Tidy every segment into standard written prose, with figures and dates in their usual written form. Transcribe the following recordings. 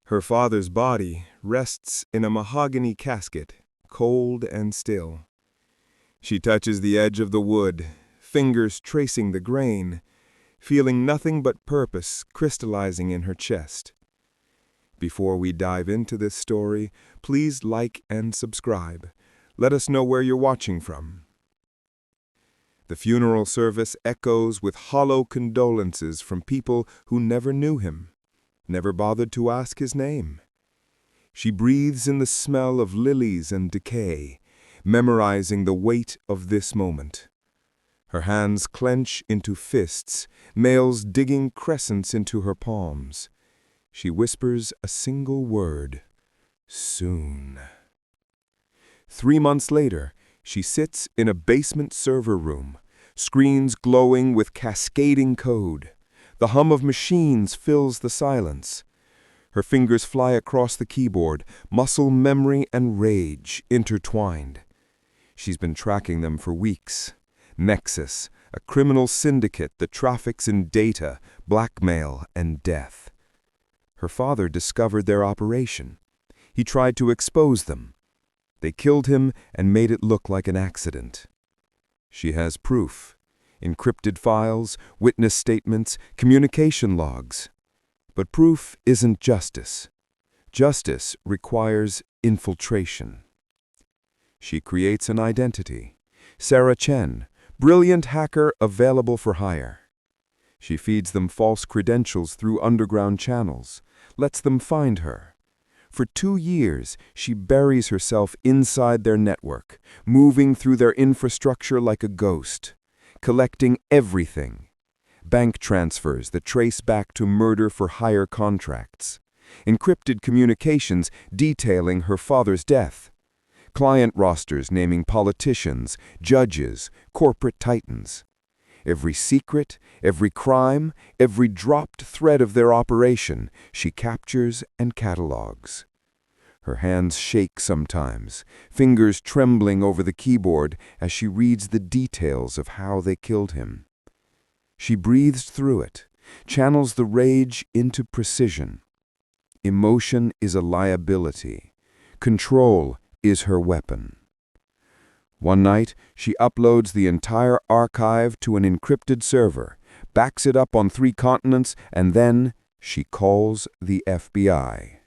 Her father's body rests in a mahogany casket, cold and still. She touches the edge of the wood, fingers tracing the grain, feeling nothing but purpose crystallizing in her chest. Before we dive into this story, please like and subscribe. Let us know where you're watching from. The funeral service echoes with hollow condolences from people who never knew him, never bothered to ask his name. She breathes in the smell of lilies and decay, memorizing the weight of this moment. Her hands clench into fists, nails digging crescents into her palms. She whispers a single word: soon. 3 months later, she sits in a basement server room, screens glowing with cascading code. The hum of machines fills the silence. Her fingers fly across the keyboard, muscle memory and rage intertwined. She's been tracking them for weeks. Nexus, a criminal syndicate that traffics in data, blackmail, and death. Her father discovered their operation. He tried to expose them. They killed him and made it look like an accident. She has proof. Encrypted files, witness statements, communication logs. But proof isn't justice. Justice requires infiltration. She creates an identity. Sarah Chen, brilliant hacker available for hire. She feeds them false credentials through underground channels, lets them find her. For 2 years, she buries herself inside their network, moving through their infrastructure like a ghost, collecting everything. Bank transfers that trace back to murder-for-hire contracts, encrypted communications detailing her father's death, client rosters naming politicians, judges, corporate titans. Every secret, every crime, every dropped thread of their operation, she captures and catalogs. Her hands shake sometimes, fingers trembling over the keyboard as she reads the details of how they killed him. She breathes through it, channels the rage into precision. Emotion is a liability. Control is her weapon. One night, she uploads the entire archive to an encrypted server, backs it up on 3 continents, and then she calls the FBI.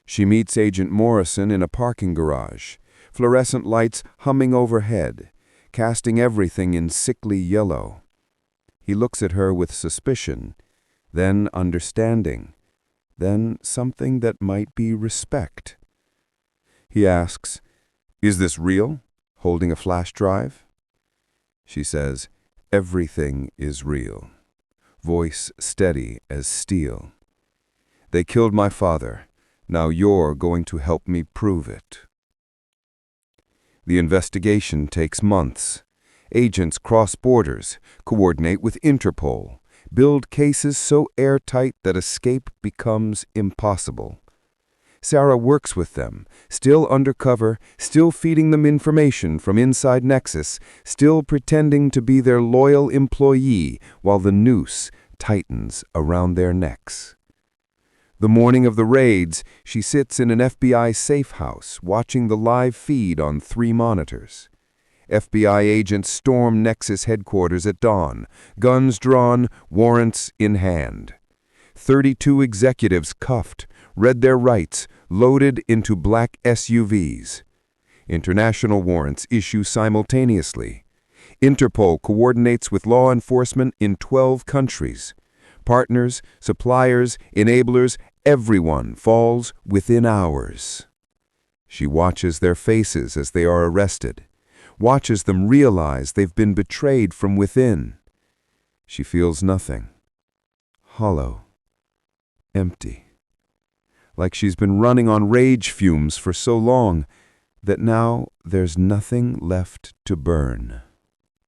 She meets Agent Morrison in a parking garage, fluorescent lights humming overhead, casting everything in sickly yellow. He looks at her with suspicion, then understanding, then something that might be respect. He asks, "Is this real?" holding a flash drive. She says, "Everything is real." Voice steady as steel. "They killed my father. Now you're going to help me prove it." The investigation takes months. Agents cross borders, coordinate with Interpol, build cases so airtight that escape becomes impossible. Sarah works with them, still undercover, still feeding them information from inside Nexus, still pretending to be their loyal employee while the noose tightens around their necks. The morning of the raids, she sits in an FBI safe house, watching the live feed on 3 monitors. FBI agents storm Nexus headquarters at dawn, guns drawn, warrants in hand. 32 executives cuffed, read their rights, loaded into black SUVs. International warrants issue simultaneously. Interpol coordinates with law enforcement in 12 countries. Partners, suppliers, enablers, everyone falls within hours. She watches their faces as they are arrested, watches them realize they've been betrayed from within. She feels nothing. Hollow. Empty. Like she's been running on rage fumes for so long that now there's nothing left to burn.